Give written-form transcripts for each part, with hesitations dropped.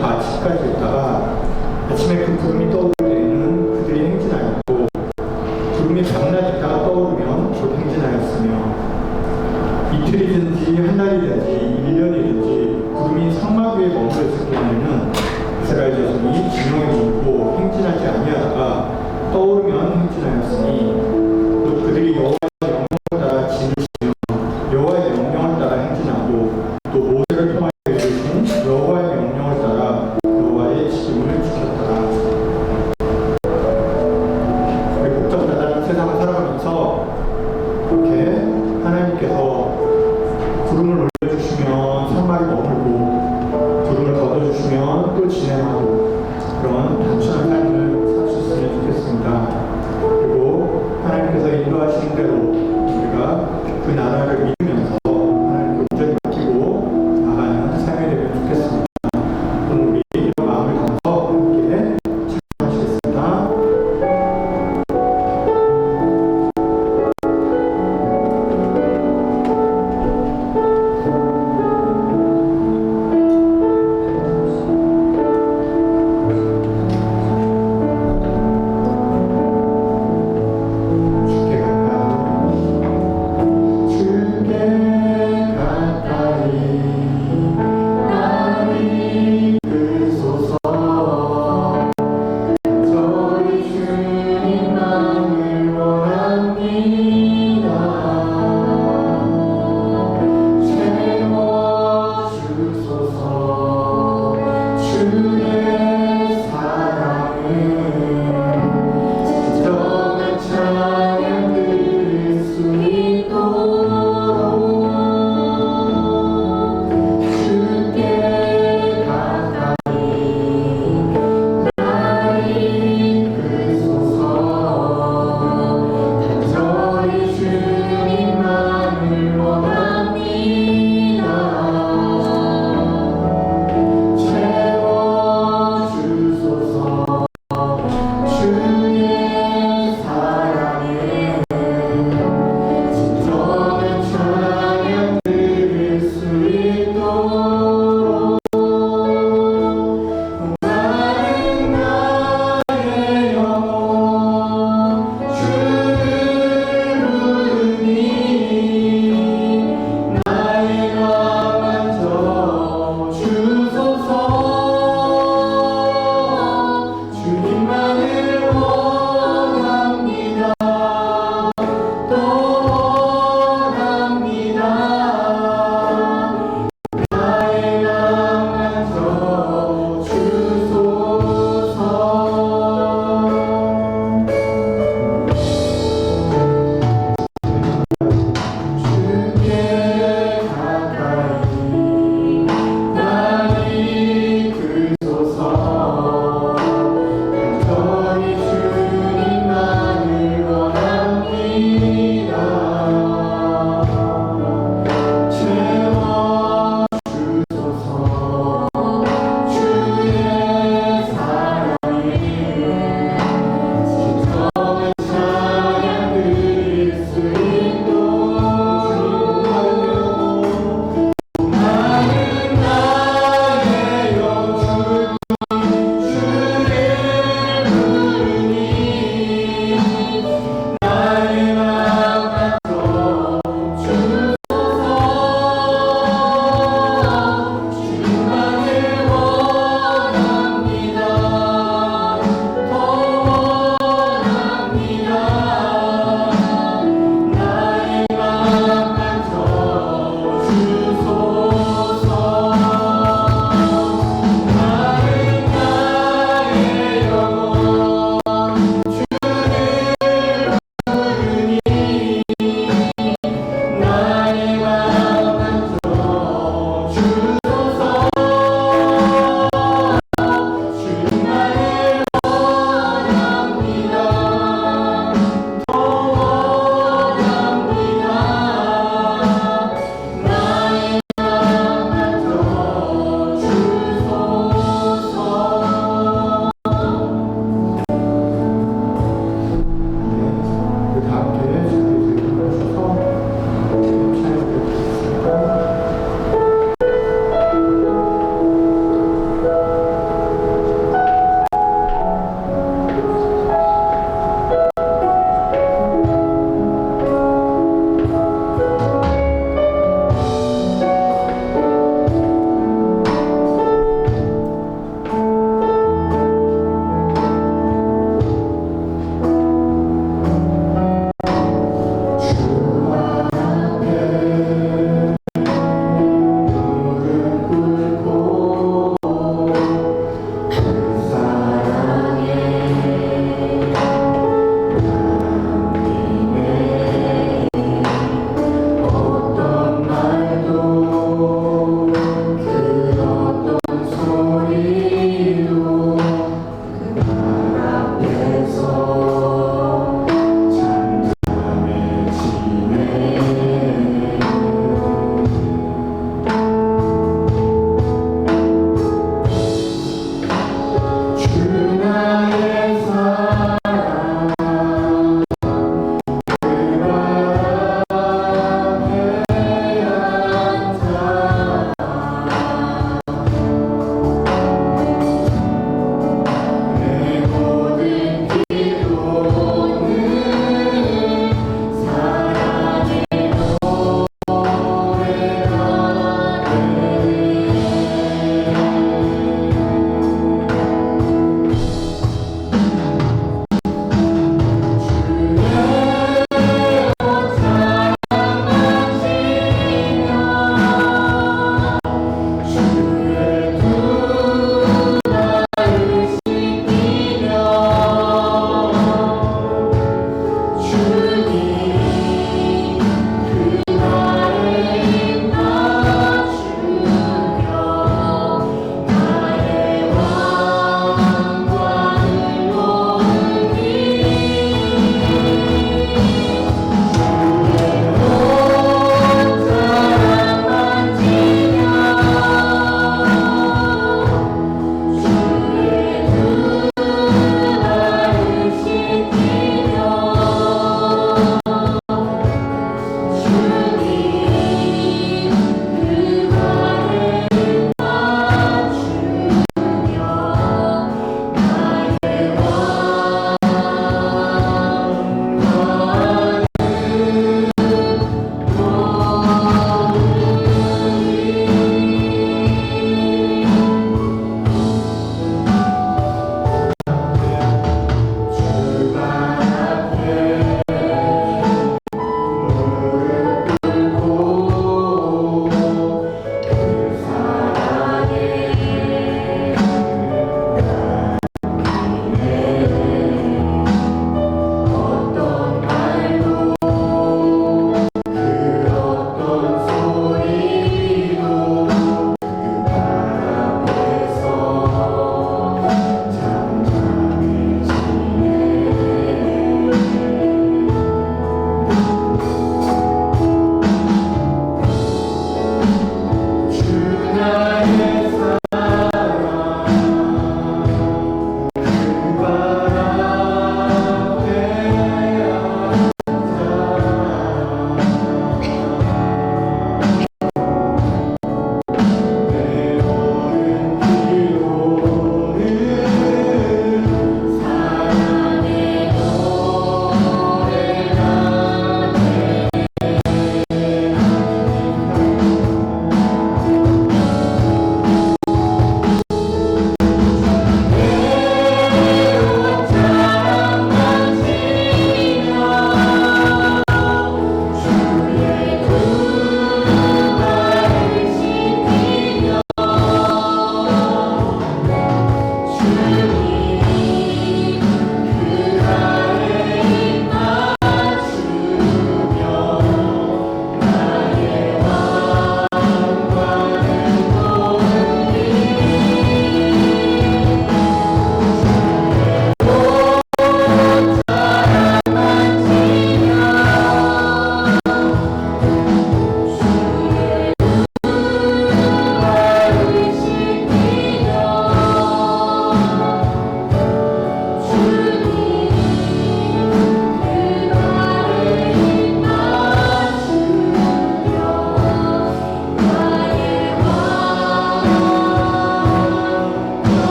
다 집까지 있다가 아침에 그 구름이 떠오를 때에는 그들이 행진하였고 구름이 밤낮 있다가 떠오르면 곧 행진하였으며 이틀이든지 한 달이든지 1년이든지 구름이 성막 위에 머물러 있을 경우에는 이스라엘 자손이 진영에 머물고 행진하지 아니하다가 떠오르면 행진하였으니 또 그들이 여호와의 명령을 따라 진을 지며 여호와의 명령을 따라 행진하고 또 모세를 통하여 이루신 여호와의 명령을 따라 여호와의 지킴을 지켰더라. 우리 복잡하다는 세상을 살아가면서 이렇게 하나님께서 구름을 올려주시면 성막이 머물고 구름을 걷어주시면 또 진행하고 그런 단순한 삶을 살 수 있으면 좋겠습니다. 그리고 하나님께서 인도하시는 대로 우리가 그 나라를 믿으면서 하나님께 온전히 맡기고 나가는 삶이 되면 좋겠습니다. 오늘 우리 이런 마음을 담아서 함께 찬양하시겠습니다.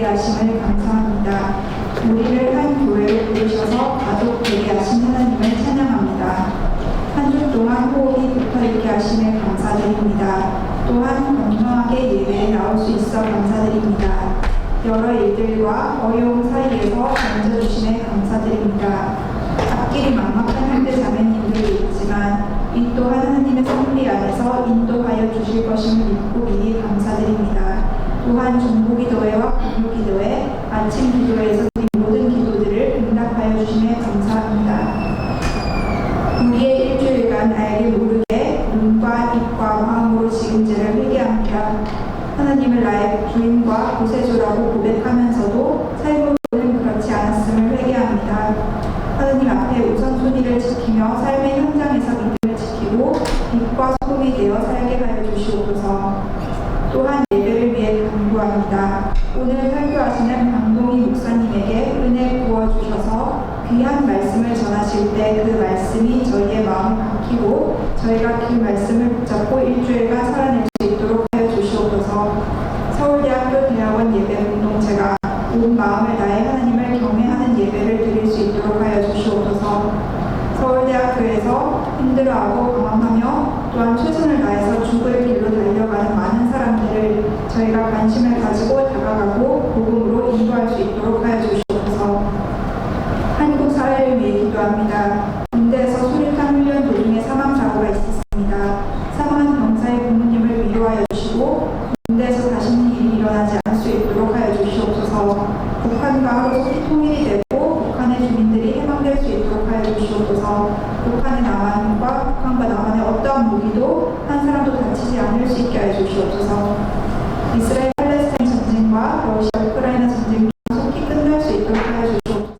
하심을 감사합니다. 우리를 한 교회로 부르셔서 가족 되게 하신 하나님을 찬양합니다. 한 주 동안 호흡이 붙어있게 하심을 감사드립니다. 또한 건강하게 예배에 나올 수 있어 감사드립니다. 여러 일들과 어려움 사이에서 건져주심에 감사드립니다. 앞길이 막막한 형제 자매님들이 있지만 이 또한 하나님의 섭리 안에서 인도하여 주실 것임을 믿고 미리 감사드립니다. 또한 중보기도회와 공유기도회, 아침 기도회에서 드린 모든 기도들을 응답하여 주심에 감사합니다. 우리의 일주일간 알게 모르게 눈과 입과 마음으로 지은 죄를 회개합니다. 하나님을 나의 주인과 구세주라고 고백하면서도 삶으로는 그렇지 않았음을 회개합니다. 하나님 앞에 우선순위를 지키며 삶의 현장에서 믿음을 지키고 빛과 소금이 되어 살게 하여 주시옵소서. 또한 예배를 위해 간구합니다. 오늘 설교하시는 강동희 목사님에게 은혜 부어주셔서 귀한 말씀을 전하실 때 그 말씀이 저희의 마음을 박히고 저희가 그 말씀을 붙잡고 일주일간 살아낼 수 있도록 하여 주시옵소서. 서울대학교 대학원 예배 공동체가 온 마음을 다해 하나님을 경외하는 예배를 드릴 수 있도록 하여 주시옵소서. 서울대학교에서 힘들어하고 방황하며 또한 최선을 다해서 죽을 길로 달려가는 많은 사람들을 저희가 관심을 가지고 다가가고 복음으로 인도할 수 있도록 하여 주시옵소서. 한국 사회를 위해 기도합니다. 군대에서 수류탄 훈련 도중에 사망사고가 있었습니다. 사망한 병사의 부모님을 위로하여 주시고 군대에서 다시는 일이 일어나지 않을 수 있도록 하여 주시옵소서. 북한과 하루속히 통일이 되고 북한의 주민들이 해방될 수 있도록 하여 주시옵소서. 북한과 남한의 어떠한 무기도 한 사람도 다치지 않을 수 있게 하여 주시옵소서. 이스라엘 팔레스타인 전쟁과 러시아 우크라이나 전쟁이 속히 끝날 수 있도록 하여 주시옵소서.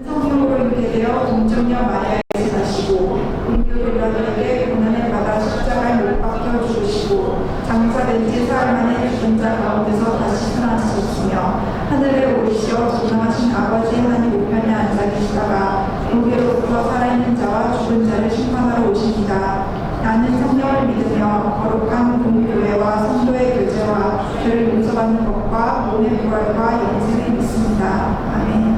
성령으로 인도되어 동정녀 마리아에게 사시고 인교불란에게 고난을 받아 십자가에 못 박혀 죽으시고 장사된 지 사흘 만에 죽은 자 가운데서 다시 살아나셨으며 하늘에 오르시어 전능하신 아버지 하나님 우편에 앉아 계시다가 거기로부터 살아있는 자와 죽은 자를 심판하러 오십니다. 나는 성령을 믿으며 거룩한 공교회와 성도의 교제와 죄를 용서받는 것과 몸의 부활과 영생을 믿습니다. 아멘.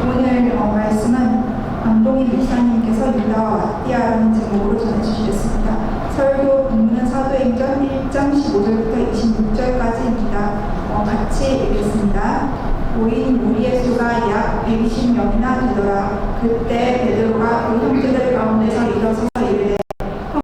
오늘 말씀은 강동희 목사님께서 유다와 왓디아라는 제목으로 전해주셨습니다. 설교 본문은 사도행전 1장 15절부터 26절까지입니다. 같이 읽겠습니다. 모인 무리의 수가 약 120명이나 되더라. 그때 베드로가 그 형제들 가운데서 일어서서 이르되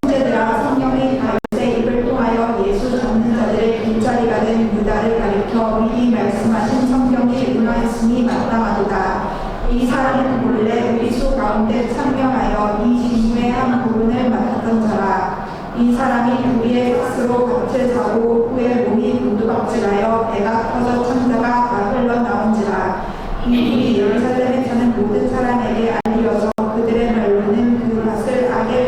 형제들아 성령이 다윗의 입을 통하여 예수 잡는 자들의 길자리가 된 유다를 가리켜 미리 말씀하신 성경이 응하였으니 마땅하도다. 이 사람은 본래 우리 수 가운데 참여하여 이 직무의 한 부분을 맡았던 자라. 이 사람이 우리의 값으로 밭을 사고 후에 몸이 곤두박질하여 배가 터져 창자가 다 흘러나온지라. 이 일이 예루살렘에 사는 모든 사람에게 알려져 그들의 말로는 그 밭을 악의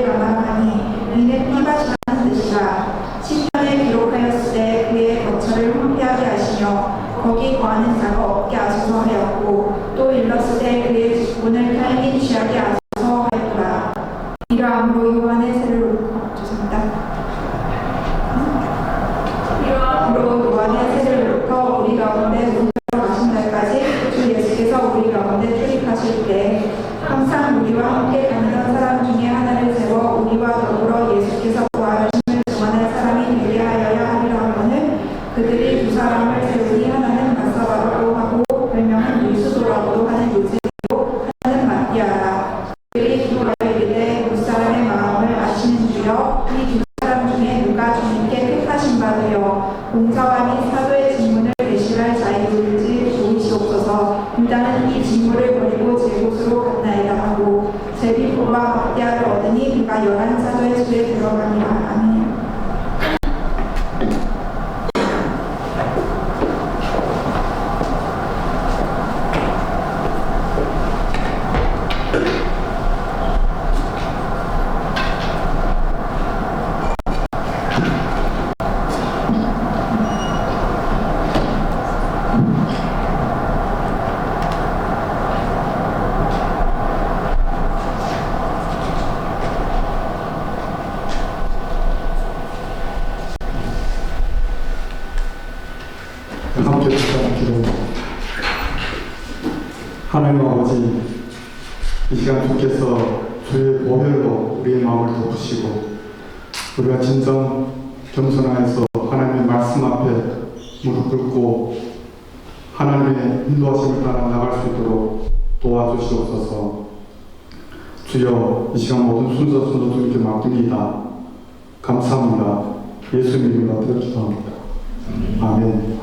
하나님 아버지, 이 시간 주께서 주의 보혈로 우리의 마음을 덮으시고 우리가 진정 겸손하여서 하나님의 말씀 앞에 무릎 꿇고 하나님의 인도하심을 따라 나갈 수 있도록 도와주시옵소서. 주여, 이 시간 모든 순서 주님께 맡깁니다. 감사합니다. 예수님 이름으로 기도합니다. 아멘.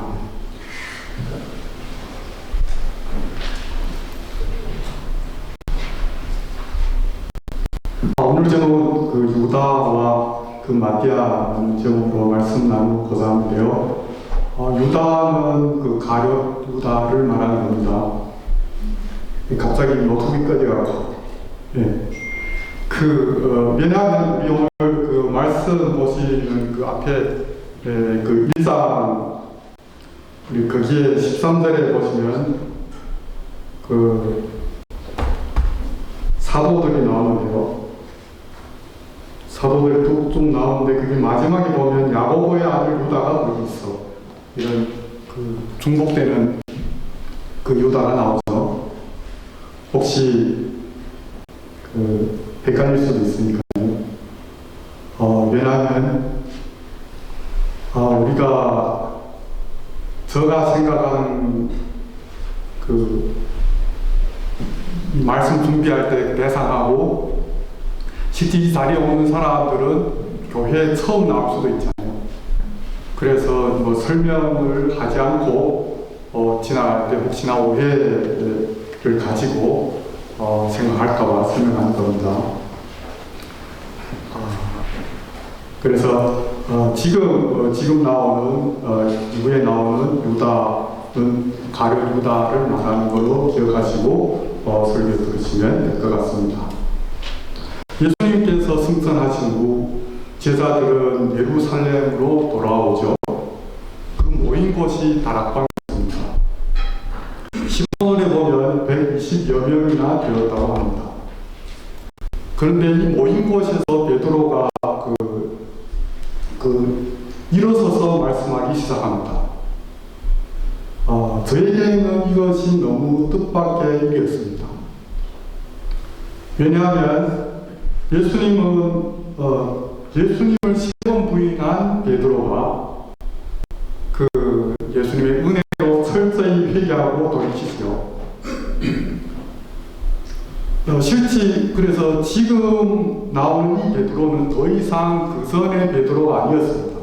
오늘 제목 유다와 마디아라는 제목으로 말씀 나누고자 하는데요. 유다는 가룟 유다를 말하는 겁니다. 갑자기 노트북까지 가고. 예. 왜냐하면 우리 오늘 말씀 보시는 앞에 일상 우리 거기에 13절에 보시면 사도들이 나오는데요. 사도들이 쭉 나오는데 그게 마지막에 보면 야고보의 아들 유다가 거기 있어. 이런 중복되는 유다가 나오죠. 혹시 헷갈릴 수도 있으니까요. 왜냐하면 제가 생각하는 이 말씀 준비할 때 대상하고 실제 이 자리에 오는 사람들은 교회에 처음 나올 수도 있잖아요. 그래서 설명을 하지 않고 지나갈 때 혹시나 오해를 가지고 생각할까봐 설명하는 겁니다. 그래서 지금 나오는 이후에 나오는 유다는 가룟 유다를 말하는 걸로 기억하시고 설교 들으시면 될 것 같습니다. 예수님께서 승천하신 후 제자들은 예루살렘으로 돌아오죠. 그 모인 곳이 다락방이었습니다. 10번에 보면 120여 명이나 되었다고 합니다. 그런데 이 모인 곳에서 베드로가 일어서서 말씀하기 시작합니다. 저에게는 이것이 너무 뜻밖의 일이었습니다. 왜냐하면 예수님을 3번 부인한 베드로가 예수님의 은혜로 철저히 회개하고 돌이키죠. 실제 그래서 지금 나오는 이 베드로는 더 이상 그 전의 베드로가 아니었습니다.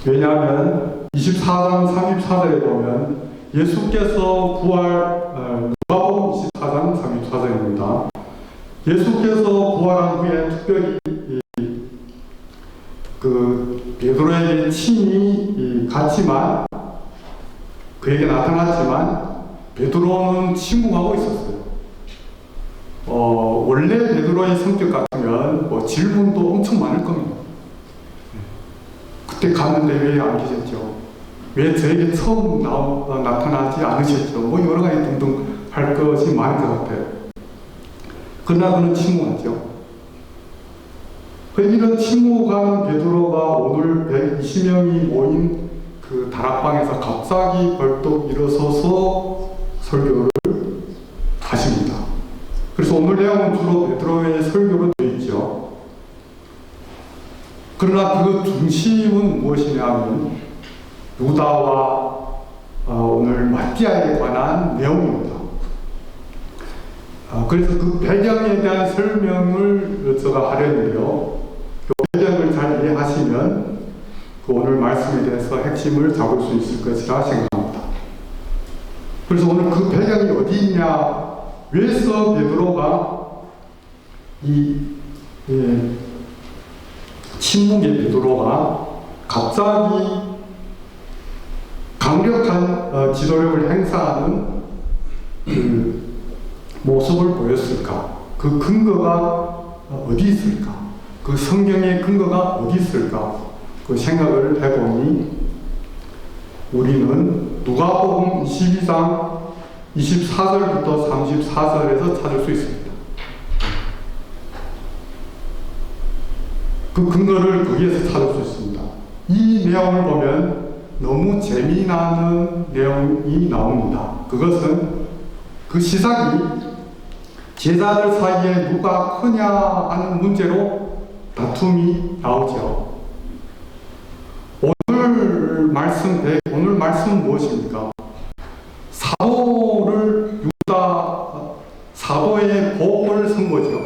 왜냐하면 24장 34절에 보면 예수께서 누가복음 24장 34절입니다. 예수께서 부활한 후에 특별히 베드로에게 친히 갔지만 그에게 나타났지만 베드로는 침묵하고 있었어요. 원래 베드로의 성격 같으면 질문도 엄청 많을 겁니다. 그때 갔는데 왜 안 계셨죠? 왜 저에게 처음 나타나지 않으셨죠? 여러 가지 등등 할 것이 많을 것 같아요. 그러나 그는 침묵하죠. 이런 침묵한 베드로가 오늘 120명이 모인 다락방에서 갑자기 벌떡 일어서서 설교를 하십니다. 그래서 오늘 내용은 주로 베드로의 설교로 되어 있죠. 그러나 그 중심은 무엇이냐면 유다와 오늘 마띠아에 관한 내용입니다. 그래서 그 배경에 대한 설명을 제가 하려는데요. 그 배경을 잘 이해하시면 오늘 말씀에 대해서 핵심을 잡을 수 있을 것이라 생각합니다. 그래서 오늘 그 배경이 어디 있냐? 왜서 베드로가 침묵의 베드로가 갑자기 강력한 지도력을 행사하는 모습을 보였을까? 그 근거가 어디 있을까? 그 성경의 근거가 어디 있을까? 그 생각을 해보니 우리는 누가복음 22장 24절부터 34절에서 찾을 수 있습니다. 그 근거를 거기에서 찾을 수 있습니다. 이 내용을 보면 너무 재미나는 내용이 나옵니다. 그것은 그 시작이 제자들 사이에 누가 크냐 하는 문제로 다툼이 나오죠. 오늘 말씀은 무엇입니까? 사도의 복을 쓴 거죠.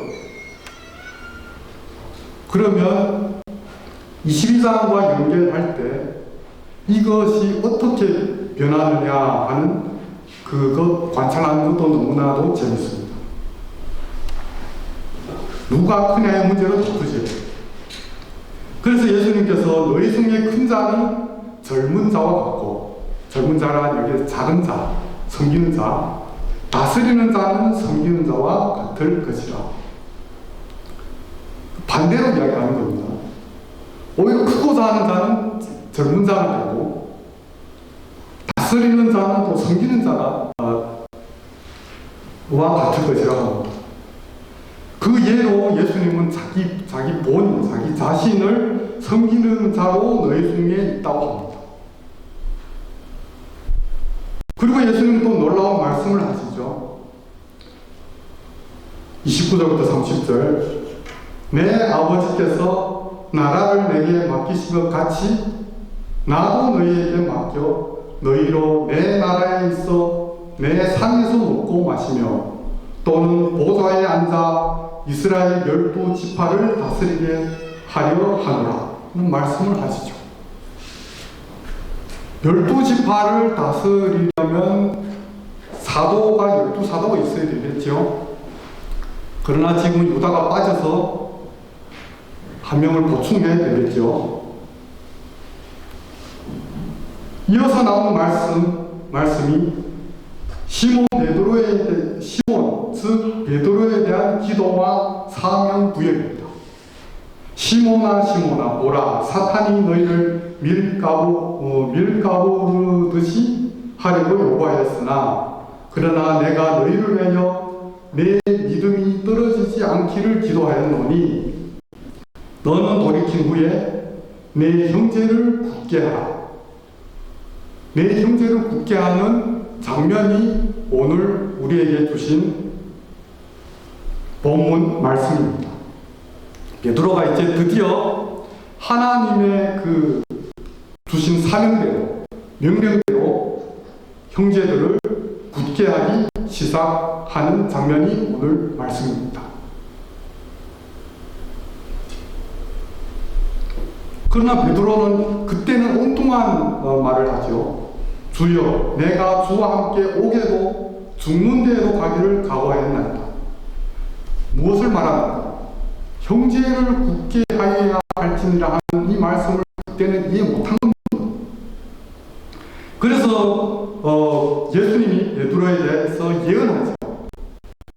그러면 22장과 연결할 때 이것이 어떻게 변하느냐 하는 그것 관찰하는 것도 너무나도 재밌습니다. 누가 크냐의 문제로 다투죠. 그래서 예수님께서 너희 중에 큰 자는 젊은 자와 같고, 젊은 자란 여기 작은 자, 섬기는 자, 다스리는 자는 섬기는 자와 같을 것이라. 반대로 이야기하는 겁니다. 오히려 크고자 하는 자는 젊은 자가 되고, 다스리는 자는 또 섬기는 자와 같을 것이라고 합니다. 그 예로 예수님은 자기 자신을 섬기는 자로 너희 중에 있다고 합니다. 그리고 예수님은 또 놀라운 말씀을 하시죠. 29절부터 30절. 내 아버지께서 나라를 내게 맡기신 것 같이 나도 너희에게 맡겨 너희로 내 나라에 있어 내 상에서 먹고 마시며 또는 보좌에 앉아 이스라엘 12지파를 다스리게 하려 하노라 는 말씀을 하시죠. 12지파를 다스리려면 12사도가 있어야 되겠죠. 그러나 지금 유다가 빠져서 한 명을 보충해야 되겠죠. 이어서 나오는 말씀이 시몬, 즉 베드로에 대한 기도와 사명 부여입니다. 시몬아 보라, 사탄이 너희를 밀가부르듯이 하려고 요구하였으나 그러나 내가 너희를 위하여 내 믿음이 떨어지지 않기를 기도하였노니 너는 돌이킨 후에 내 형제를 굳게 하라. 내 형제를 굳게 하는 장면이 오늘 우리에게 주신 본문 말씀입니다. 베드로가 이제 드디어 하나님의 그 주신 사명대로, 명령대로 형제들을 굳게 하기 시작하는 장면이 오늘 말씀입니다. 그러나 베드로는 그때는 엉뚱한 말을 하죠. 주여, 내가 주와 함께 오게도 죽는 데로 가기를 각오하였나이다. 무엇을 말합니까? 형제를 굳게 하여야 할지니라 하는 이 말씀을 그때는 이해 못한 겁니다. 그래서 예수님이 베드로에 대해서 예언하죠.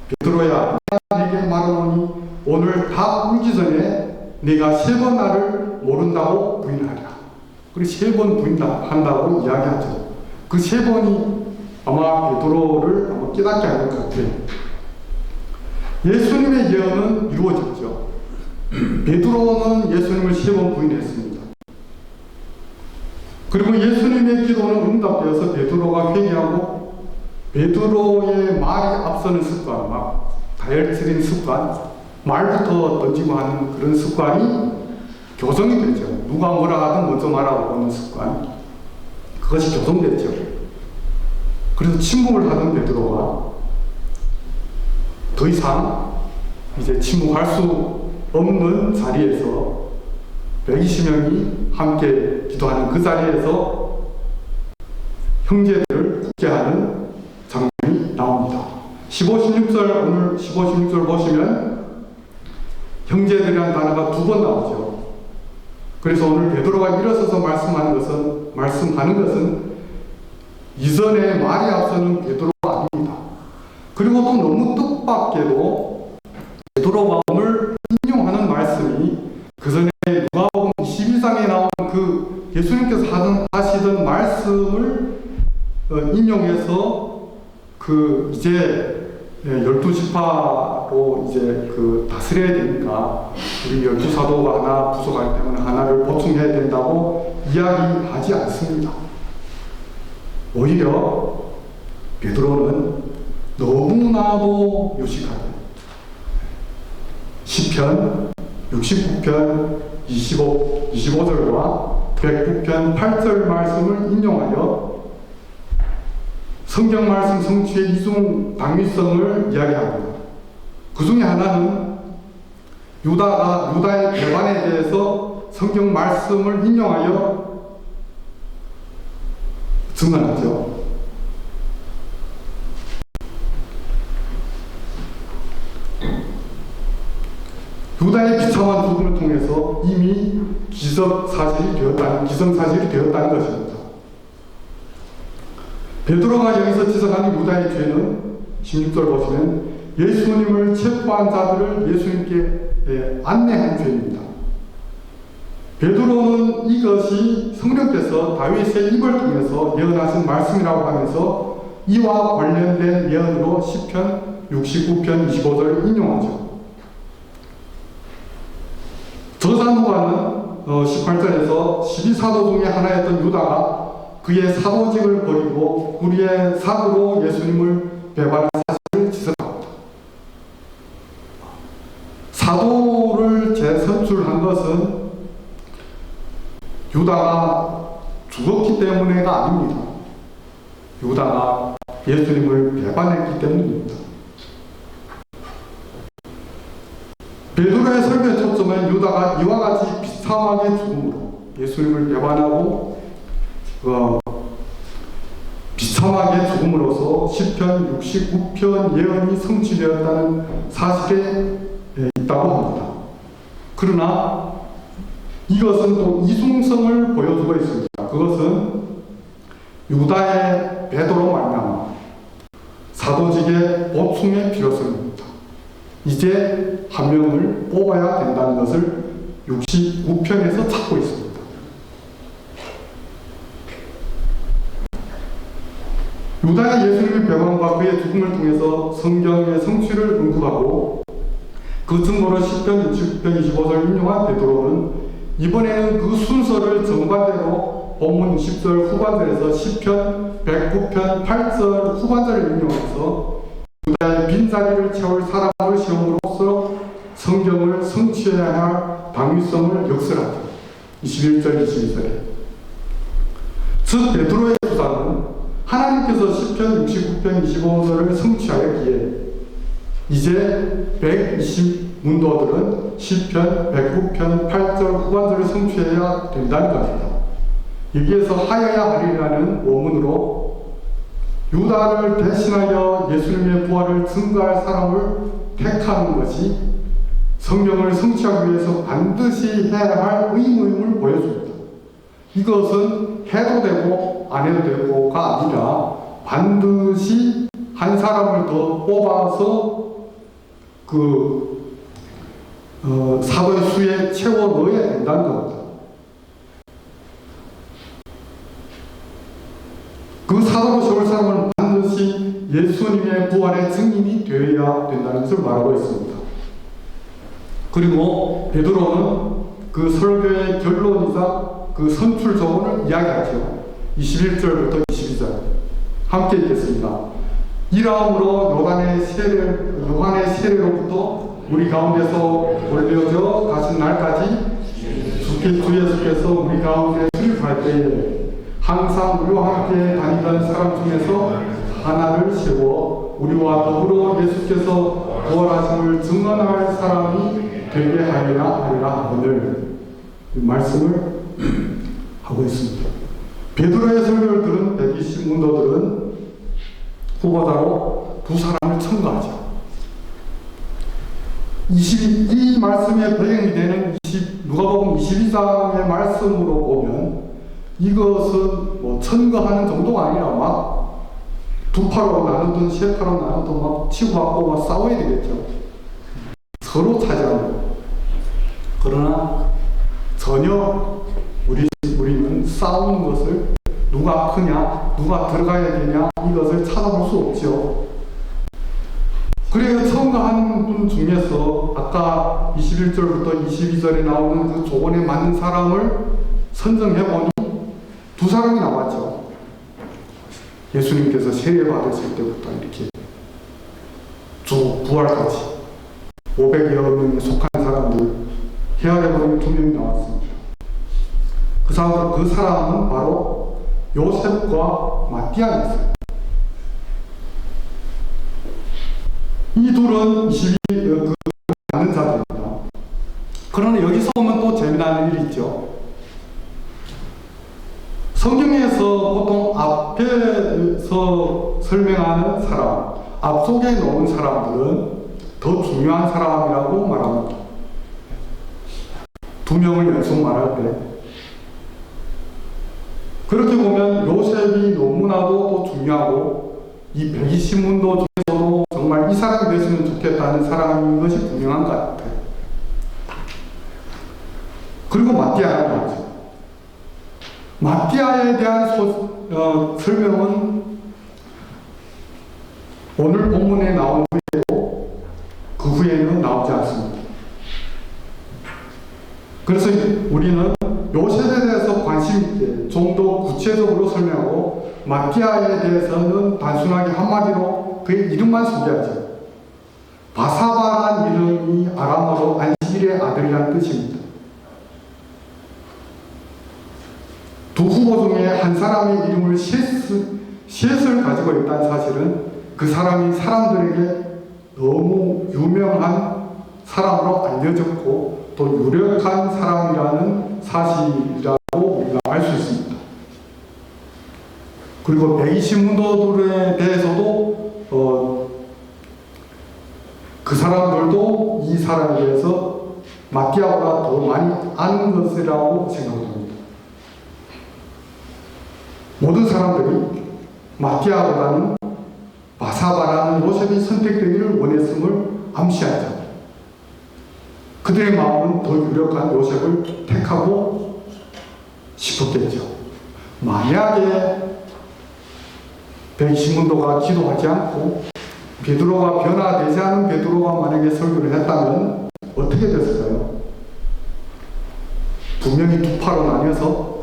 베드로야, 내가 네게 말하노니 오늘 다 울기 전에 네가 3번 나를 모른다고 부인하리라. 그리고 3번 부인한다고 이야기하죠. 그 3번이 아마 베드로를 깨닫게 하는 것 같아요. 예수님의 예언은 이루어졌죠. 베드로는 예수님을 3번 부인했습니다. 그리고 예수님의 기도는 응답되어서 베드로가 회개하고 베드로의 말이 앞서는 습관, 막 다혈질인 습관, 말부터 던지고 하는 그런 습관이 교정이 되죠. 누가 뭐라 하든 먼저 말하고 하는 습관, 그것이 교정됐죠. 그래서 침묵을 하던 베드로가 더 이상 이제 침묵할 수 없는 자리에서 120명이 함께 기도하는 그 자리에서 형제들을 굳게 하는 장면이 나옵니다. 15, 16절, 오늘 15, 16절 보시면 형제들이라는 단어가 2번 나오죠. 그래서 오늘 베드로가 일어서서 말씀하는 것은 이전에 말이 앞서는 베드로가 아닙니다. 그리고 또 너무 뜻밖에도 베드로가 오늘 인용하는 말씀이 그 전에 누가복음 22장에 나온 그 예수님께서 하시던 말씀을 인용해서 그 이제 12지파로 또 이제 그 다스려야 되니까 우리 12사도가 하나 부족하기 때문에 하나를 보충해야 된다고 이야기하지 않습니다. 오히려 베드로는 너무나도 유식하게 시편 69편 25절과 109편 8절 말씀을 인용하여 성경 말씀 성취의 이중 당위성을 이야기합니다. 그 중에 하나는 유다의 배반에 대해서 성경 말씀을 인용하여 증언하죠. 유다의 비참한 죽음을 통해서 이미 기정사실이 되었다는 것입니다. 베드로가 여기서 지적하는 유다의 죄는 16절 보시면 예수님을 체포한 자들을 예수님께 안내한 죄입니다. 베드로는 이것이 성령께서 다윗의 입을 통해서 예언하신 말씀이라고 하면서 이와 관련된 예언으로 시편 69편 25절을 인용하죠. 저자 누가는 18절에서 12사도 중에 하나였던 유다가 그의 사도직을 버리고 우리의 사도로 예수님을 배반한 사실을 지적합니다. 사도를 재선출한 것은 유다가 죽었기 때문에가 아닙니다. 유다가 예수님을 배반했기 때문입니다. 베드로의 설교의 초점은 유다가 이와 같이 비참하게 죽음으로 예수님을 배반하고 비참하게 죽음으로써 시편 69편 예언이 성취되었다는 사실에 있다고 합니다. 그러나 이것은 또 이중성을 보여주고 있습니다. 그것은 유다의 베드로 말미암아 사도직의 보충의 필요성입니다. 이제 한 명을 뽑아야 된다는 것을 69편에서 찾고 있습니다. 유다의 예수님의 배반과 그의 죽음을 통해서 성경의 성취를 언급하고 그 증거로 10편 60편 25절 인용한 베드로는 이번에는 그 순서를 정반대로 본문 10절 후반절에서 10편 109편 8절 후반절을 인용해서 유다의 빈자리를 채울 사람을 시험으로써 성경을 성취해야 할 당위성을 역설하죠. 21절 22절에 즉 베드로의 주장은 하나님께서 10편 69편 25절을 성취하였기에 이제 120문도들은 10편 109편 8절 후반절을 성취해야 된다는 것입니다. 여기에서 하여야 하리라는 원문으로 유다를 대신하여 예수님의 부활을 증거할 사람을 택하는 것이 성경을 성취하기 위해서 반드시 해야 할 의무임을 보여줍니다. 이것은 해도 되고 안 해도 되고가 아니라 반드시 한 사람을 더 뽑아서 사도의 수에 채워 넣어야 된다는 겁니다. 그 사도로 세울 사람은 반드시 예수님의 부활의 증인이 되어야 된다는 것을 말하고 있습니다. 그리고 베드로는 그 설교의 결론이자 그 선출 조언을 이야기하죠. 21절부터 22절 함께 읽겠습니다. 이러함으로 요한의 세례로부터 우리 가운데서 올려져 가신 날까지 주 예수께서 우리 가운데 출입할 때에 항상 우리와 함께 다니던 사람 중에서 하나를 세워 우리와 더불어 예수께서 부활하심을 증언할 사람이 되게 하리라 하거늘 말씀을 하고 있습니다. 베드로의 설교를 들은 120문도들은 후보자로 두 사람을 첨가하죠. 이 말씀의 배경이 되는 누가복음 22장의 말씀으로 보면 이것은 뭐 첨가하는 정도가 아니라 막 두 파로 나누든 세 파로 나누든 막 치고받고 막 싸워야 되겠죠. 서로 차지하고. 그러나 전혀 우리는 싸우는 것을 누가 크냐, 누가 들어가야 되냐 이것을 찾아볼 수 없죠. 그래서 청가한 분 중에서 아까 21절부터 22절에 나오는 그 조건에 맞는 사람을 선정해보니 두 사람이 나왔죠. 예수님께서 세례 받으실 때부터 이렇게 쭉 부활까지 500여 명에 속한 사람들 헤아려보니 두 명이 나왔습니다. 그 사람은 바로 요셉과 마띠아였어요. 이 둘은 22 맞는 자들입니다. 그러나 여기서 보면 또 재미나는 일이 있죠. 성경에서 보통 앞에서 설명하는 사람, 앞속에 놓은 사람들은 더 중요한 사람이라고 말합니다. 두 명을 연속 말할 때 그렇게 보면 요셉이 너무나도 또 중요하고 이 120문도 중에서도 정말 이 사람이 됐으면 좋겠다는 사람인 것이 분명한 것 같아요. 그리고 마띠아가 나오죠. 마띠아에 대한 설명은 오늘 본문에 나온 후에도 그 후에는 나오지 않습니다. 그래서 우리는 요셉에 대해서 관심 있게 좀 더 구체적으로 설명하고 마띠아에 대해서는 단순하게 한마디로 그의 이름만 소개하죠. 바사바란 이름이 아람어로 안식일의 아들이라는 뜻입니다. 두 후보 중에 한 사람의 이름을 셋을 가지고 있다는 사실은 그 사람이 사람들에게 너무 유명한 사람으로 알려졌고 또 유력한 사람이라는 사실이라고 우리가 알 수 있습니다. 그리고 120문도들에 대해서도 그 사람들도 이 사람에 대해서 마띠아보다 더 많이 아는 것이라고 생각합니다. 모든 사람들이 마띠아보다는 바사바라는 요셉이 선택되기를 원했음을 암시하죠. 그들의 마음은 더 유력한 요셉을 택하고 싶었겠죠. 만약에 120문도가 기도하지 않고 베드로가 변화되지 않은 베드로가 만약에 설교를 했다면 어떻게 됐을까요? 두 명이 두 파로 나뉘어서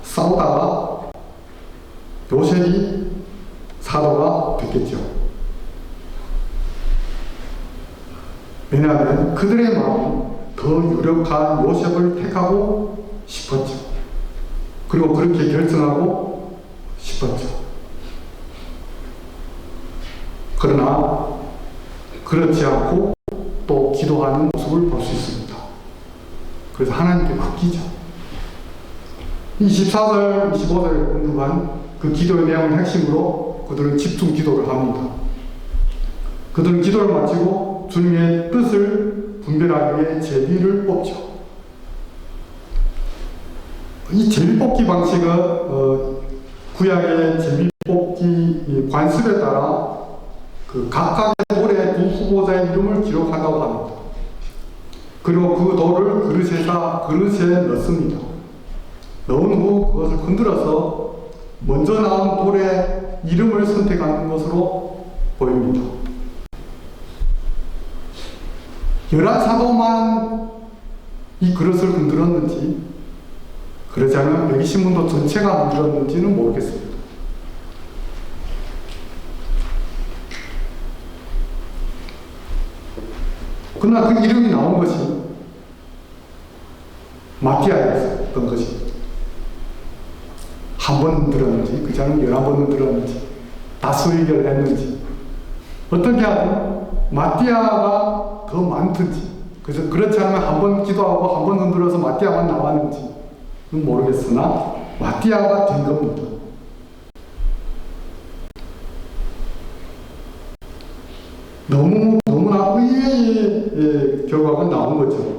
싸우다가 요셉이 사도가 됐겠죠. 왜냐하면 그들의 마음은 더 유력한 요셉을 택하고 싶었죠. 그리고 그렇게 결정하고 싶었죠. 그러나 그렇지 않고 또 기도하는 모습을 볼 수 있습니다. 그래서 하나님께 맡기죠. 24절, 25절에 언급한 그 기도의 내용을 핵심으로 그들은 집중 기도를 합니다. 그들은 기도를 마치고 주님의 뜻을 분별하기 위해 제비를 뽑죠. 이 제비 뽑기 방식은 구약의 제비 뽑기 관습에 따라 그 각각의 돌에 두 후보자의 이름을 기록한다고 합니다. 그리고 그 돌을 그릇에 넣습니다. 넣은 후 그것을 흔들어서 먼저 나온 돌의 이름을 선택하는 것으로 보입니다. 11사도만 이 그릇을 흔들었는지 그러지 않으면 120문도 전체가 흔들었는지는 모르겠습니다. 그러나 그 이름이 나온 것이 마띠아였던 것입니다. 한 번 흔들었는지, 그지 않으면 11번 흔들었는지, 다수 의결했는지, 어떻게 하든 마띠아가 더 많든지, 그래서 그렇지 않으면 한 번 기도하고 한 번 흔들어서 마띠아만 나왔는지는 모르겠으나, 마띠아가 된 겁니다. 너무나 의외의 결과가 나온 거죠.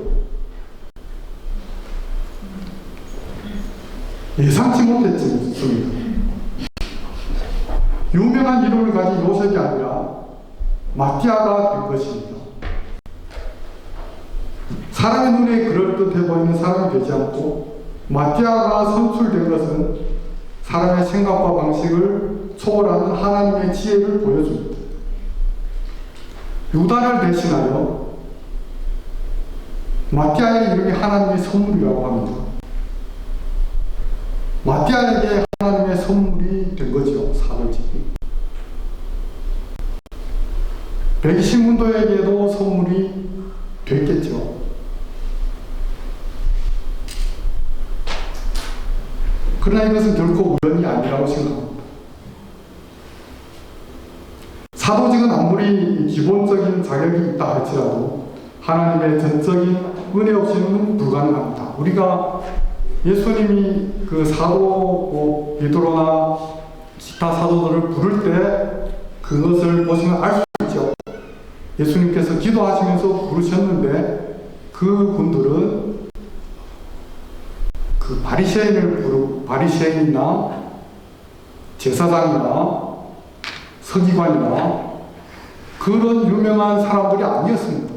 예상치 못했습니다. 유명한 이름을 가진 요셉이 아니라 마띠아가 된 것입니다. 사람의 눈에 그럴듯해 보이는 사람이 되지 않고 마띠아가 선출된 것은 사람의 생각과 방식을 초월하는 하나님의 지혜를 보여줍니다. 유다를 대신하여 마띠아의 이름이 하나님의 선물이라고 합니다. 마띠아에게 하나님의 선물이 된 거죠. 사도직이. 백이신문도에게도 선물이 됐겠죠. 그러나 이것은 결코 우연이 아니라고 생각합니다. 사도직은 아무리 기본적인 자격이 있다 할지라도 하나님의 전적인 은혜 없이는 불가능합니다. 우리가 예수님이 그 사도 베드로나 기타 사도들을 부를 때 그것을 보시면 알 수 있죠. 예수님께서 기도하시면서 부르셨는데 그분들은 그 바리새인이나 제사장이나 서기관이나 그런 유명한 사람들이 아니었습니다.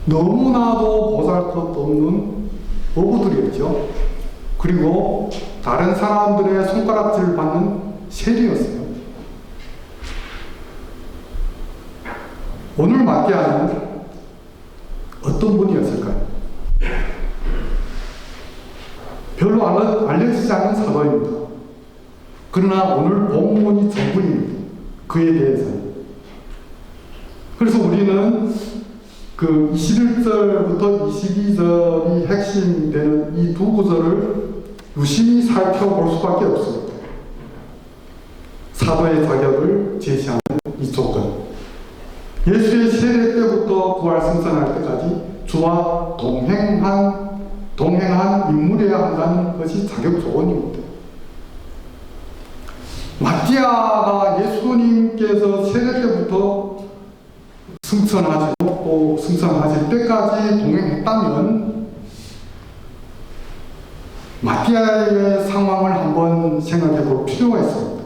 너무나도 보잘것없는 어부들이었죠. 그리고 다른 사람들의 손가락질을 받는 세리였어요. 오늘 마띠아는 어떤 분이었을까요? 별로 알려지지 않은 사도입니다. 그러나 오늘 본문이 전부입니다. 그에 대해서는. 그래서 우리는 그 21절부터 22절이 핵심되는 이 두 구절을 유심히 살펴볼 수밖에 없습니다. 사도의 자격을 제시하는 이 조건. 예수의 세례 때부터 부활 승천할 때까지 주와 동행한 인물이어야 한다는 것이 자격 조건입니다. 마띠아가 예수님께서 세례 때부터 승천하시고 또 승천하실 때까지 동행했다면 마띠아의 상황을 한번 생각해 볼 필요가 있습니다.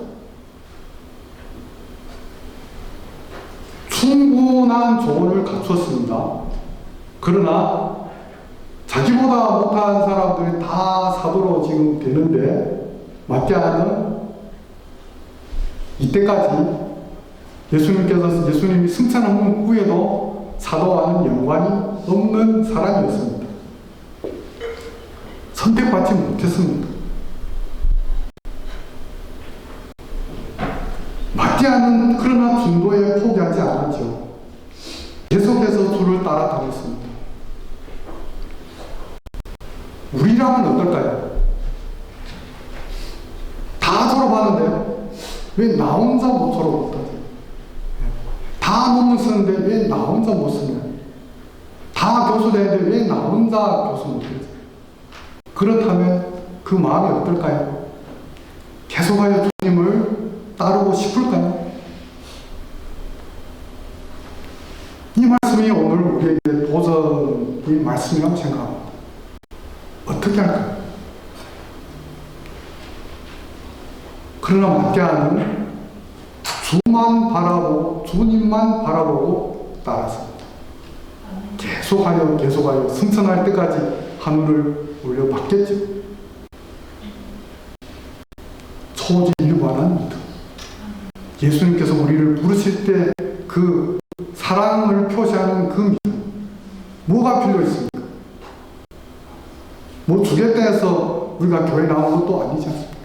충분한 조건을 갖췄습니다. 그러나 자기보다 못한 사람들이 다 사도로 지금 되는데 마띠아는 이때까지 예수님이 승천한 후에도 사도와는 연관이 없는 사람이었습니다. 선택받지 못했습니다. 마띠아는 그러나 중도에 포기하지 않았죠. 계속해서 주를 따라다녔습니다. 우리라면 어떨까요? 다 졸업하는데 왜 나 혼자 못 졸업 못하지? 다 논문 쓰는데 왜 나 혼자 못 쓰냐? 다 교수 되는데 왜 나 혼자 교수 못하지? 그렇다면 그 마음이 어떨까요? 계속하여 주님을 따르고 싶을까요? 이 말씀이 오늘 우리에게 도전의 말씀이라고 생각합니다. 어떻게 할까요? 그러나 마띠아는 주님만 바라보고 따랐습니다. 계속하여 승천할 때까지 하늘을 올려받겠죠. 초지일관한 믿음. 예수님께서 우리를 부르실 때 그 사랑을 표시하는 그 믿음. 뭐가 필요 있습니까? 뭐 주겠다 해서 우리가 교회 나오는 것도 아니지 않습니까?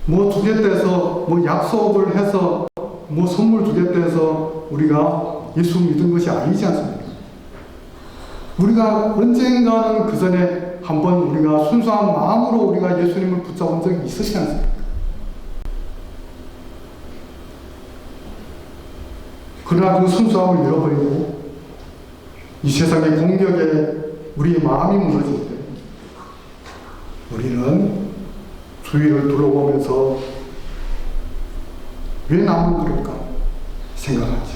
뭐 주겠다 해서 뭐 약속을 해서 뭐 선물 주겠다 해서 우리가 예수 믿은 것이 아니지 않습니까? 우리가 언젠가는 그 전에 한번 우리가 순수한 마음으로 우리가 예수님을 붙잡은 적이 있었지 않습니까? 그러나 그 순수함을 잃어버리고 이 세상의 공격에 우리의 마음이 무너질 때 우리는 주위를 둘러보면서 왜 나만 그럴까 생각하죠.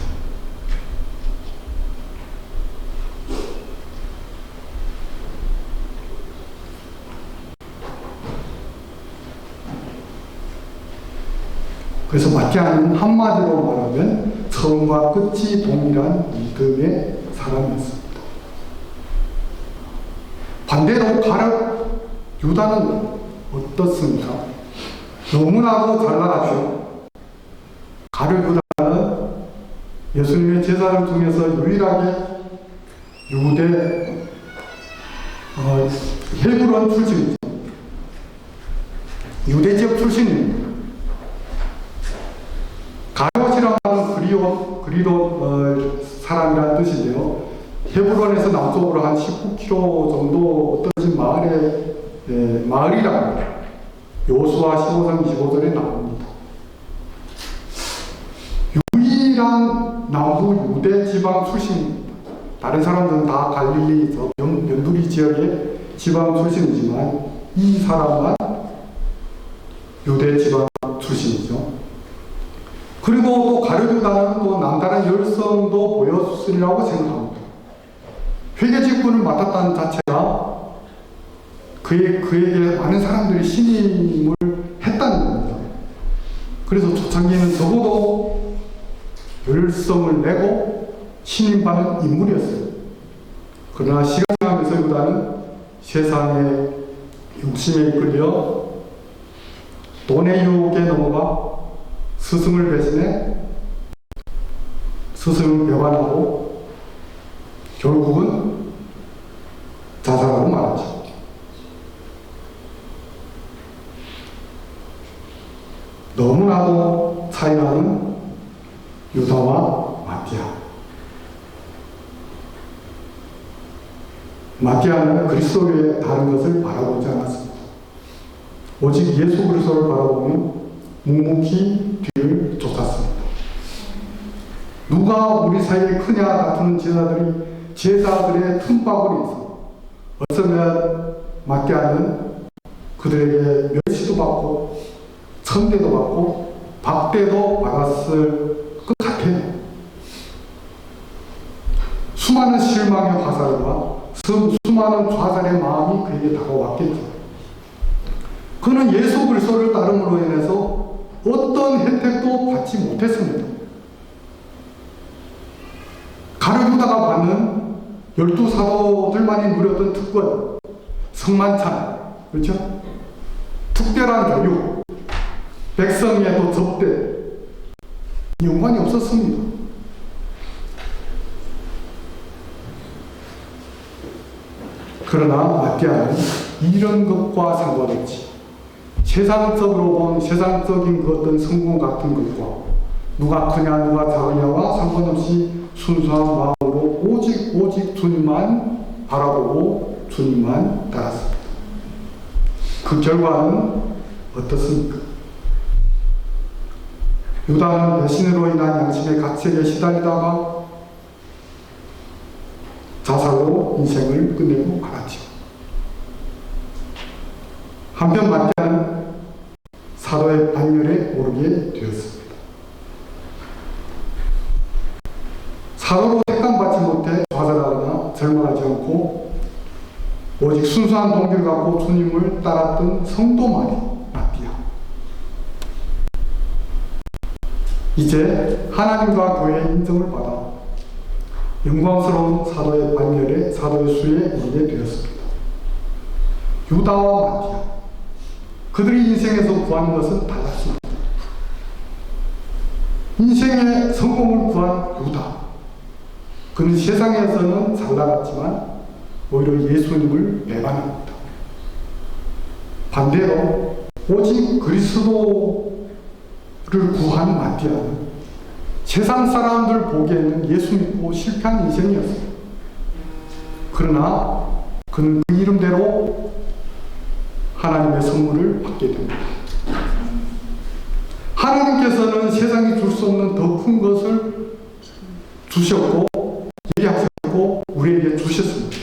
그래서 마띠아는 한마디로 말하면 처음과 끝이 동일한 믿음의 사람이었습니다. 반대로 유다는 어떻습니까? 너무나도 잘 나가죠. 가룟 유다는 예수님의 제자들 중에서 유일하게 유대 헤브론 출신이죠. 유대 지역 출신입니다. 가롯이라고 하는 그리로 사람이라는 뜻인데요. 헤브론에서 남쪽으로 한 19km 정도 어떤 마을이라고 합니다. 요수아 15장 25절에 나옵니다. 유일한 남부 유대 지방 출신입니다. 다른 사람들은 다 갈릴리, 연두리 지역의 지방 출신이지만 이 사람은 유대 지방 출신이죠. 그리고 또 가룟유다는 또 남다른 열성도 보였으리라고 생각합니다. 회개 직분을 맡았다는 자체가 그에게 많은 사람들이 신임을 했다는 겁니다. 그래서 초창기에는 적어도 열성을 내고 신임받는 인물이었어요. 그러나 시간이 지나면서 유다는 세상의 욕심에 이끌려 돈의 유혹에 넘어가 스승을 배신해 스승을 배반하고 결국은 자살하고 말았죠. 너무나도 차이나는 유다와 마띠아. 마띠아는 그리스도 외에 다른 것을 바라보지 않았습니다. 오직 예수 그리스도를 바라보며 묵묵히 뒤를 쫓았습니다. 누가 우리 사이에 크냐 다투는 제자들의 틈바구니에서 어쩌면 마띠아는 그들에게 멸시도 받고 천대도 받고 박대도 받았을 것 같아요. 수많은 실망의 화살과 수많은 좌절의 마음이 그에게 다가왔겠죠. 그는 예수 그리스도를 따름으로 인해서 어떤 혜택도 받지 못했습니다. 가룟유다가 받는 12사도들만이 누렸던 특권, 성만찬, 그렇죠? 특별한 교육, 백성의 또 접대, 연관이 없었습니다. 그러나 마띠아는 이런 것과 상관없이 세상적으로 본 세상적인 그 어떤 성공 같은 것과 누가 크냐 누가 작으냐와 상관없이 순수한 마음으로 오직 주님만 바라보고 주님만 따랐습니다. 그 결과는 어떻습니까? 유다는 배신으로 인한 양심의 가책에 시달리다가 자살로 인생을 끝내고 말았죠. 한편 마띠아는 사도의 반열에 오르게 되었습니다. 사도로 택감받지 못해 좌절하거나 절망하지 않고 오직 순수한 동기를 갖고 주님을 따랐던 성도만이 마띠아. 이제 하나님과 교회의 인정을 받아 영광스러운 사도의 반열에 사도의 수에 이르게 되었습니다. 유다와 마띠아, 그들이 인생에서 구하는 것은 달랐습니다. 인생의 성공을 구한 유다, 그는 세상에서는 잘 나갔지만 오히려 예수님을 배반합니다. 반대로 오직 그리스도를 구한 마띠아는 세상 사람들 보기에는 예수 믿고 실패한 인생이었어요. 그러나 그는 그 이름대로 하나님의 선물을 받게 됩니다. 하나님께서는 세상이 줄 수 없는 더 큰 것을 주셨고 얘기하셨고 우리에게 주셨습니다.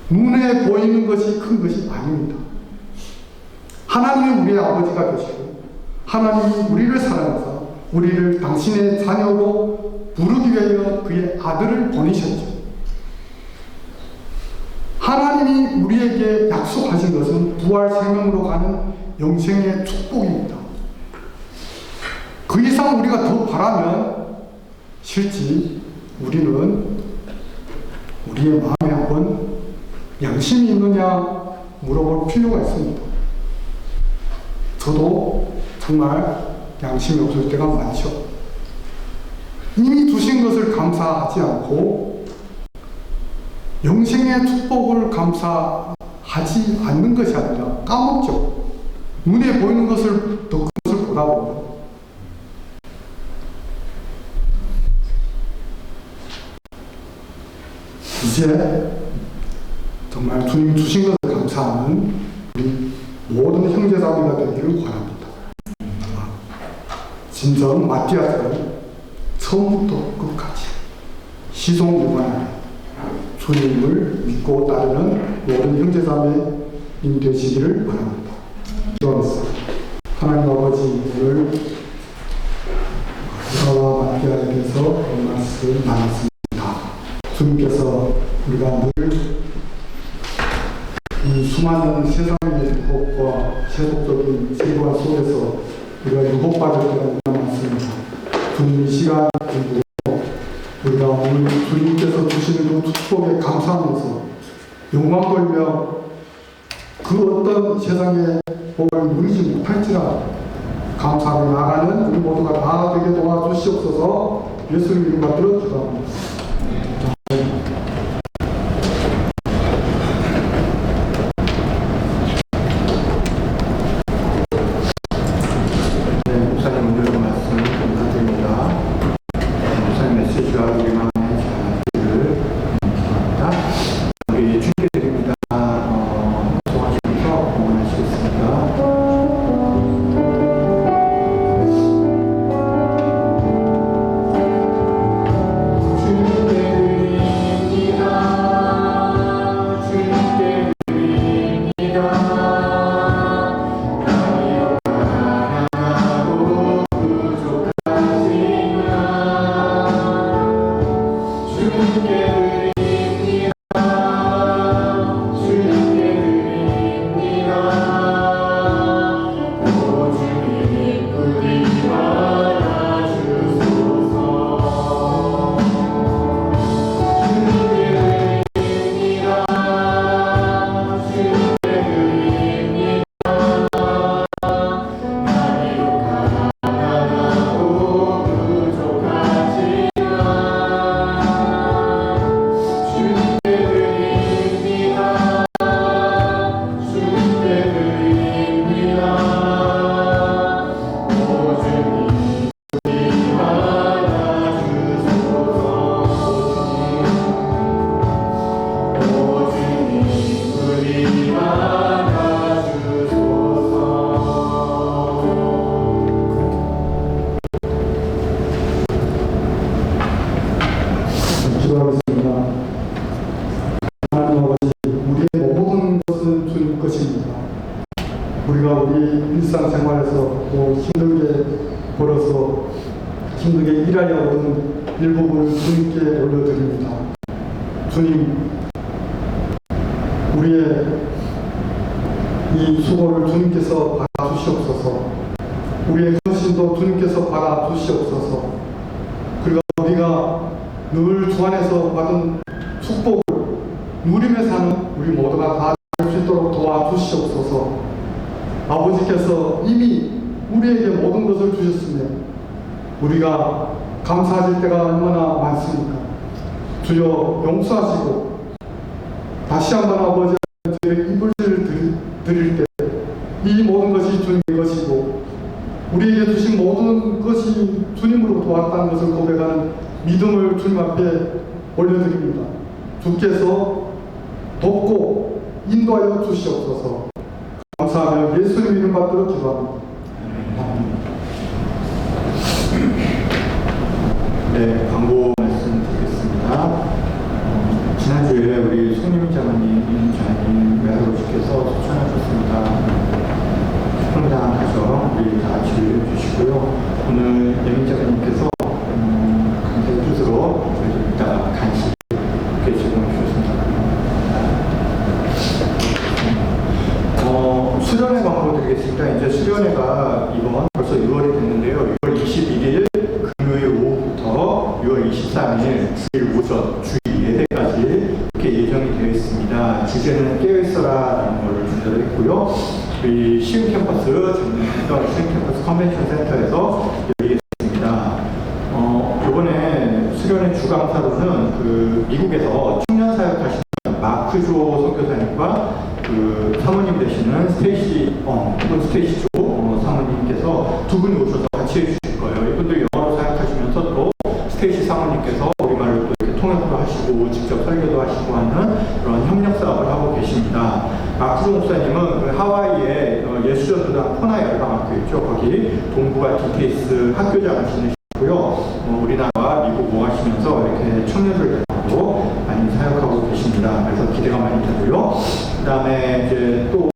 눈에 보이는 것이 큰 것이 아닙니다. 하나님이 우리의 아버지가 되시고 하나님이 우리를 사랑하사 우리를 당신의 자녀로 부르기 위하여 그의 아들을 보내셨죠. 하나님이 우리에게 약속하신 것은 부활 생명으로 가는 영생의 축복입니다. 그 이상 우리가 더 바라면 실제 우리는 우리의 마음에 한번 양심이 있느냐 물어볼 필요가 있습니다. 저도 정말 양심이 없을 때가 많죠. 이미 주신 것을 감사하지 않고 영생의 축복을 감사하지 않는 것이 아니라 까먹죠. 눈에 보이는 것을 더 큰 것을 보다 보면 이제 정말 주님 주신 것을 감사하는 우리 모든 형제자매가 되기를 바랍니다. 진정 마티아스는 처음부터 끝까지 시종일관하여 주님을 믿고 따르는 모든 형제자매님 되시기를 바랍니다. 기도하겠습니다. 하나님 아버지, 오늘 저와 마티아에게서 말씀 나눴습니다. 주님께서 우리가 늘 이 수많은 세상의 유혹과 세속적인 세계관 속에서 우리가 유혹받을 때가 너무 많습니다. 주님 이 시간 그리고 우리가 오늘 주님께서 주시는 그 축복에 감사하면서 영광 돌며 그 어떤 세상의 복을 누리지 못할지라도 감사하며 나가는 우리 모두가 다 되게 도와주시옵소서. 예수님 이름 받들어 기도합니다. 우리가 우리 일상생활에서 또 힘들게 벌어서 힘들게 일하려 오는 일부분을 주님께 올려드립니다. 주님, 우리의 이 수고를 주님께서 받아주시옵소서. 우리의 헌신도 주님께서 받아주시옵소서. 그리고 우리가 늘 주 안에서 받은 축복을 누리며 사는 우리 모두가 다 할 수 있도록 도와주시옵소서. 아버지께서 이미 우리에게 모든 것을 주셨으며 우리가 감사할 때가 얼마나 많습니까? 주여 용서하시고 다시 한번 아버지의 이불을 드릴 때 이 모든 것이 주님의 것이고 우리에게 주신 모든 것이 주님으로부터 왔다는 것을 고백하는 믿음을 주님 앞에 올려드립니다. 주께서 돕고 인도하여 주시옵소서. 감사하며 예수님 이름 받들어 기도합니다. 네, 광고 말씀드리겠습니다. 지난주에 우리 송림 장로님, 장로님 외아버지께서 소천하셨습니다. 성당 가정 우리 다 치료해 주시고요. 오늘 예민 작가님께서 감사의 뜻으로 저희들 이따가 간식 이렇게 제공해 주셨습니다. 수련회 광고 드리겠습니다. 이제 수련회가 이번 벌써 6월이 됐는데요. 6월 21일 금요일 오후부터 6월 23일 주일 오전, 주일 예배까지 이렇게 예정이 되어 있습니다. 주제는 깨어있어라라는 걸 주제로 했고요. 우리 시흥 캠퍼스, 작년 시흥 캠퍼스 컨벤션 센터에서 열리겠습니다. 이번에 미국에서 청년 사역 하시는 마크조 선교사님과 그 사모님 되시는 스테이시 혹은 스테이시 조 사모님께서 두 분이 오셔서 같이 해주실 거예요. 이분들 영어로 사역하시면서 또 스테이시 사모님께서 우리말로 또 이렇게 통역도 하시고 직접 설교도 하시고 하는 그런 협력 사업을 하고 계십니다. 마크조 목사님은 그 하와이의 예수전도단 코나 열방학교 있죠. 거기 동부가 DTS 학교장을 지내시고요. 우리나라와 미국 오가시면서 이렇게 청년들 데리고 많이 사역하고 계십니다. 그래서 기대가 많이 되고요. 그 다음에 이제 또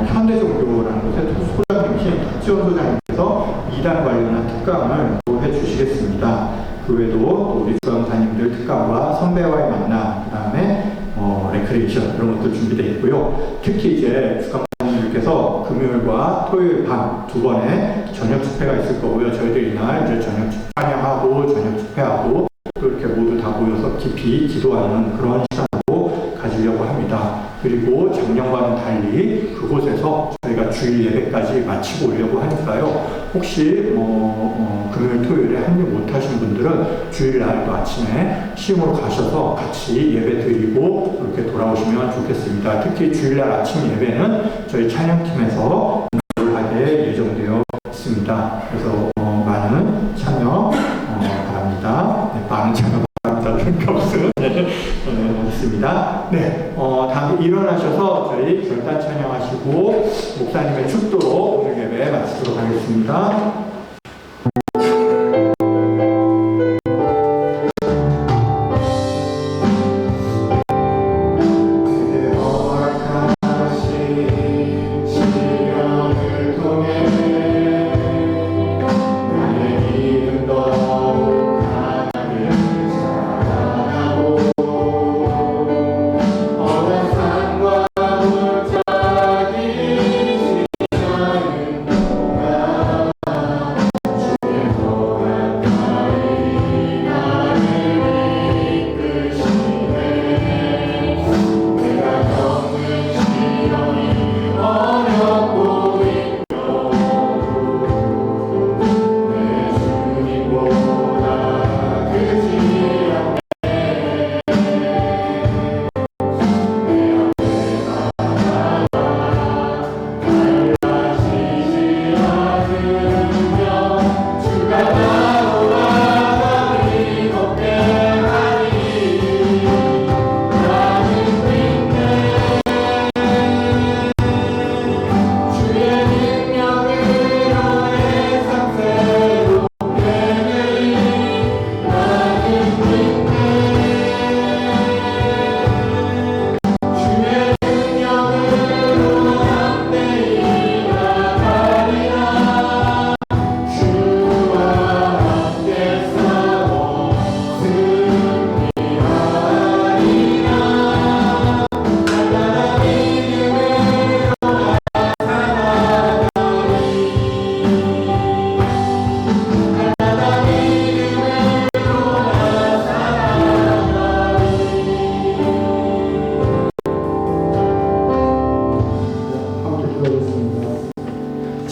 현대종교라는 곳에 소장님이신 박지원 소장님께서 이단 관련한 특강을 또 해주시겠습니다. 그 외에도 또 우리 주강사님들 특강과 선배와의 만남, 그 다음에 레크레이션 이런 것도 준비되어 있고요. 특히 이제 주강사님들께서 금요일과 토요일 밤 두 번의 저녁 집회가 있을 거고요. 저희들이 이날 이제 저녁 찬양하고 저녁 집회하고 또 이렇게 모두 다 모여서 깊이 기도하는 그런 시간도 가지려고 합니다. 그리고 작년과는 달리 그곳에서 저희가 주일 예배까지 마치고 오려고 하니까요. 혹시 금요일 토요일에 합류 못하신 분들은 주일날 또 아침에 시흥으로 가셔서 같이 예배 드리고 이렇게 돌아오시면 좋겠습니다. 특히 주일날 아침 예배는 저희 찬양팀에서 하게 예정되어 있습니다. 그래서 많은 참여 바랍니다. 네, 많은 참여 바랍니다. 그런 값은 있습니다. 네, 다음에 일어나셔서 저희 결단 찬양하시고 목사님의 축도로 오늘 예배 마치도록 하겠습니다.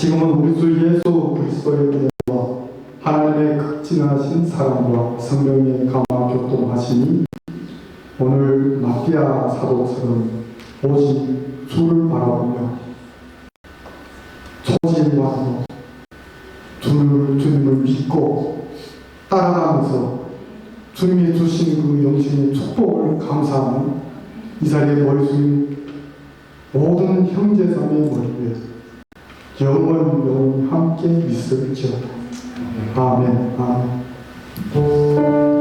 지금은 우리 주 예수 그리스도의 은혜와 하나님의 극진하신 사랑과 성령의 강화 교통하시니 오늘 마띠아 사도처럼 오직 주를 바라보며 초지일관으로 주님을 믿고 따라가면서 주님이 주신 그 영생의 축복을 감사하는 이 자리에 모여있는 모든 형제자매 머리에 영원히 함께 있을지어다. 아멘. 아멘.